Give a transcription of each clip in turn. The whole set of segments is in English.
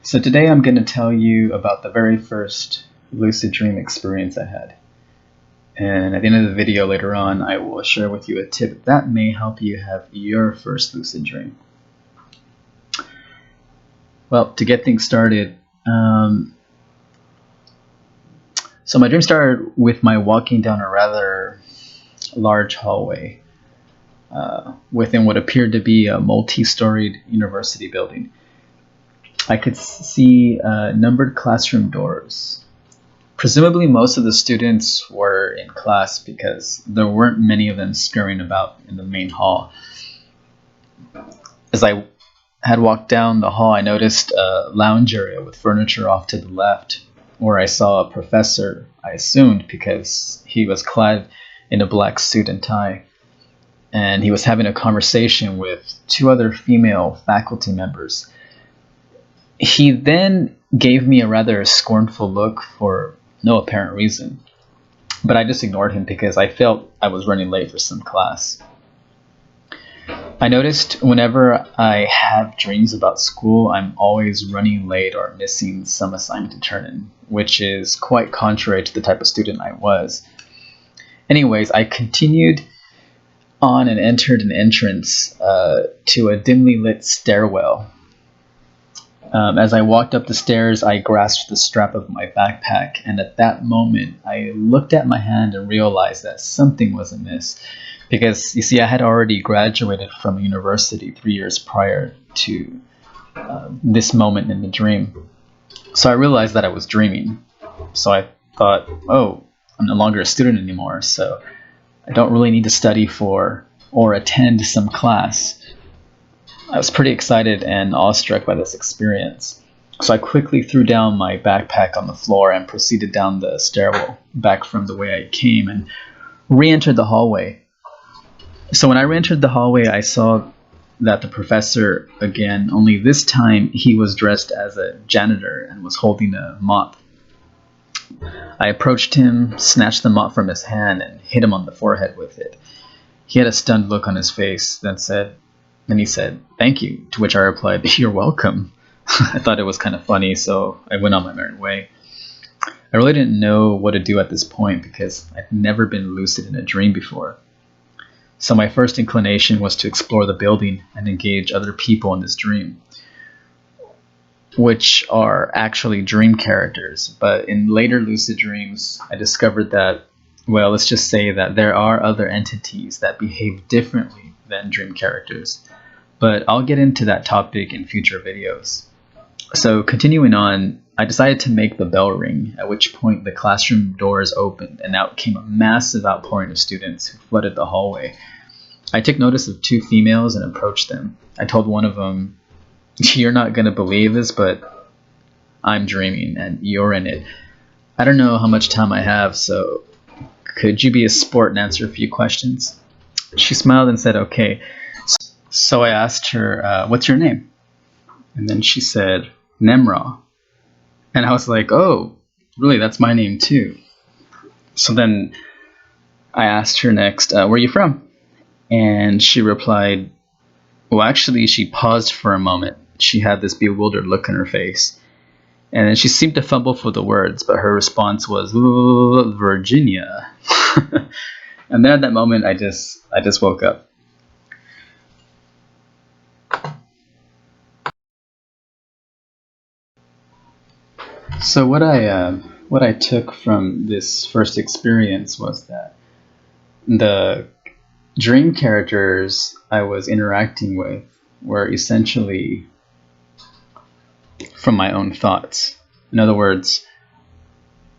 So today I'm going to tell you about the very first lucid dream experience I had. And at the end of the video later on, I will share with you a tip that may help you have your first lucid dream. Well, to get things started, so my dream started with my walking down a rather large hallway within what appeared to be a multi-storied university building. I could see numbered classroom doors. Presumably most of the students were in class because there weren't many of them scurrying about in the main hall. As I had walked down the hall, I noticed a lounge area with furniture off to the left, where I saw a professor, I assumed because he was clad in a black suit and tie, and he was having a conversation with two other female faculty members. He then gave me a rather scornful look for no apparent reason, but I just ignored him because I felt I was running late for some class. I noticed whenever I have dreams about school, I'm always running late or missing some assignment to turn in, which is quite contrary to the type of student I was. Anyways, I continued on and entered an entrance to a dimly lit stairwell. As I walked up the stairs, I grasped the strap of my backpack, and at that moment, I looked at my hand and realized that something was amiss. Because, you see, I had already graduated from university 3 years prior to this moment in the dream. So I realized that I was dreaming. So I thought, oh, I'm no longer a student anymore, so I don't really need to study for or attend some class. I was pretty excited and awestruck by this experience. So I quickly threw down my backpack on the floor and proceeded down the stairwell back from the way I came and re-entered the hallway. So when I re-entered the hallway, I saw that the professor, again, only this time he was dressed as a janitor and was holding a mop. I approached him, snatched the mop from his hand, and hit him on the forehead with it. He had a stunned look on his face, then he said, "Thank you," to which I replied, "You're welcome." I thought it was kind of funny, so I went on my merry way. I really didn't know what to do at this point because I'd never been lucid in a dream before. So my first inclination was to explore the building and engage other people in this dream, which are actually dream characters. But in later lucid dreams, I discovered that, well, let's just say that there are other entities that behave differently than dream characters. But I'll get into that topic in future videos. So continuing on, I decided to make the bell ring, at which point the classroom doors opened and out came a massive outpouring of students who flooded the hallway. I took notice of two females and approached them. I told one of them, "You're not going to believe this, but I'm dreaming and you're in it. I don't know how much time I have, so could you be a sport and answer a few questions?" She smiled and said, "Okay." So I asked her, "What's your name?" And then she said, "Nemra." And I was like, "Oh, really? That's my name too." So then I asked her next, "Where are you from?" And she replied, well, actually, she paused for a moment. She had this bewildered look on her face. And then she seemed to fumble for the words, but her response was, "Virginia." And then at that moment, I just woke up. So what I took from this first experience was that the dream characters I was interacting with were essentially from my own thoughts. In other words,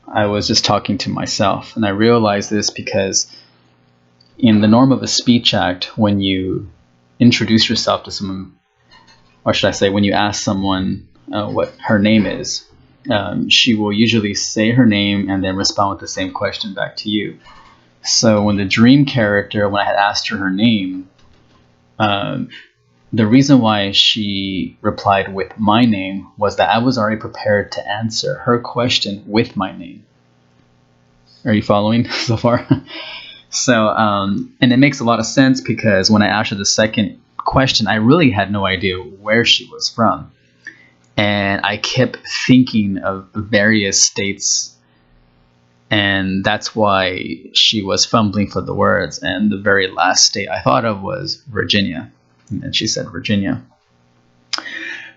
I was just talking to myself, and I realized this because in the norm of a speech act, when you introduce yourself to someone, or should I say, when you ask someone what her name is, she will usually say her name and then respond with the same question back to you. So when the dream character, when I had asked her name, the reason why she replied with my name was that I was already prepared to answer her question with my name. Are you following so far? So, and it makes a lot of sense because when I asked her the second question, I really had no idea where she was from. and I kept thinking of various states, and that's why she was fumbling for the words. And the very last state I thought of was Virginia, and she said Virginia.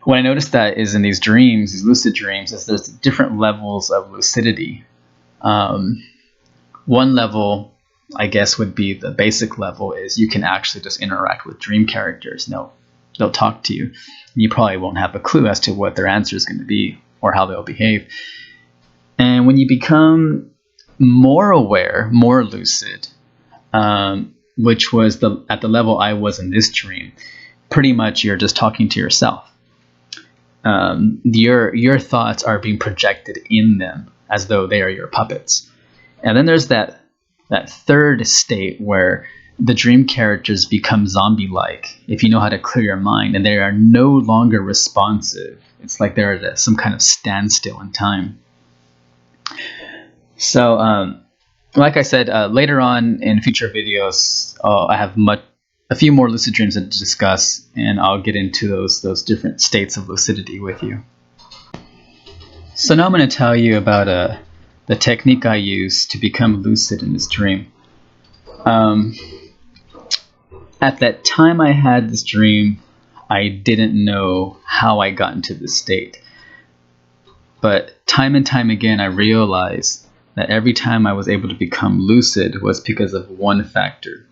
What I noticed that is in these dreams, these lucid dreams, is there's different levels of lucidity. One level, I guess, would be the basic level, is you can actually just interact with dream characters. They'll talk to you. You probably won't have a clue as to what their answer is going to be or how they'll behave. And when you become more aware, more lucid, which was at the level I was in this dream, pretty much you're just talking to yourself. Your thoughts are being projected in them as though they are your puppets. And then there's that third state where the dream characters become zombie-like, if you know how to clear your mind, and they are no longer responsive. It's like they're at some kind of standstill in time. So, like I said, later on in future videos, I have a few more lucid dreams to discuss, and I'll get into those different states of lucidity with you. So now I'm going to tell you about the technique I use to become lucid in this dream. At that time I had this dream, I didn't know how I got into this state. But time and time again, I realized that every time I was able to become lucid was because of one factor: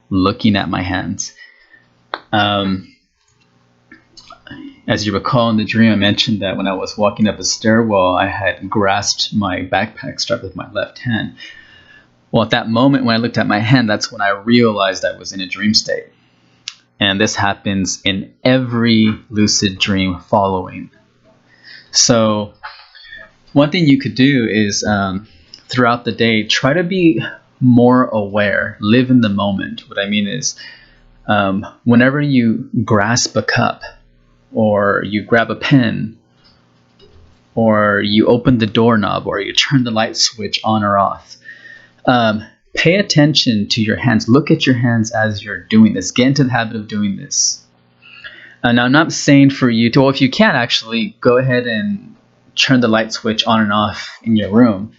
looking at my hands. As you recall in the dream, I mentioned that when I was walking up a stairwell, I had grasped my backpack strap with my left hand. Well, at that moment when I looked at my hand, that's when I realized I was in a dream state. And this happens in every lucid dream following. So one thing you could do is throughout the day, try to be more aware, live in the moment. What I mean is whenever you grasp a cup, or you grab a pen, or you open the doorknob, or you turn the light switch on or off, pay attention to your hands. Look at your hands as you're doing this. Get into the habit of doing this. Now, I'm not saying for you to, well, if you can actually, go ahead and turn the light switch on and off in your room.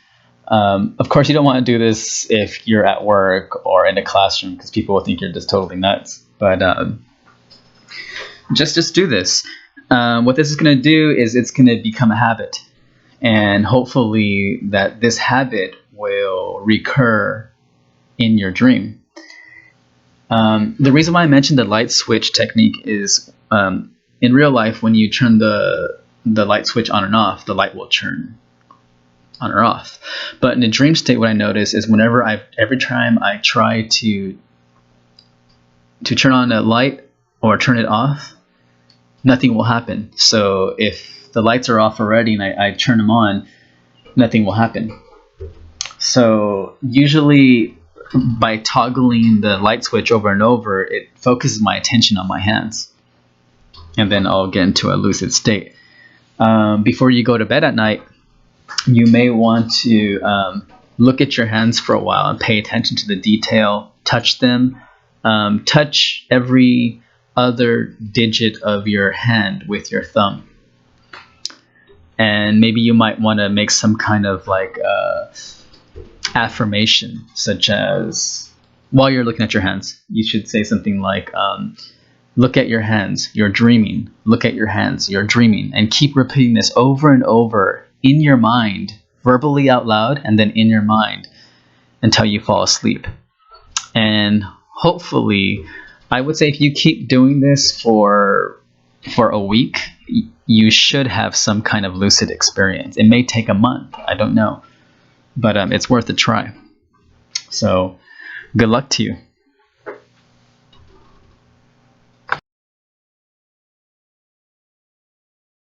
Of course, you don't want to do this if you're at work or in a classroom, because people will think you're just totally nuts. But just do this. What this is going to do is it's going to become a habit, and hopefully that this habit will recur in your dream. The reason why I mentioned the light switch technique is in real life, when you turn the light switch on and off, the light will turn on or off. But in a dream state, what I notice is every time I try to turn on a light or turn it off, nothing will happen. So if the lights are off already and I turn them on, nothing will happen. So usually by toggling the light switch over and over, it focuses my attention on my hands, and then I'll get into a lucid state. Before you go to bed at night, you may want to look at your hands for a while and pay attention to the detail. Touch them. Touch every other digit of your hand with your thumb. And maybe you might want to make some kind of affirmation, such as, while you're looking at your hands, you should say something like, look at your hands, you're dreaming. Look at your hands, you're dreaming. And keep repeating this over and over in your mind, verbally out loud, and then in your mind until you fall asleep. And hopefully, I would say if you keep doing this for a week, you should have some kind of lucid experience. It may take a month, I don't know, but it's worth a try. So good luck to you.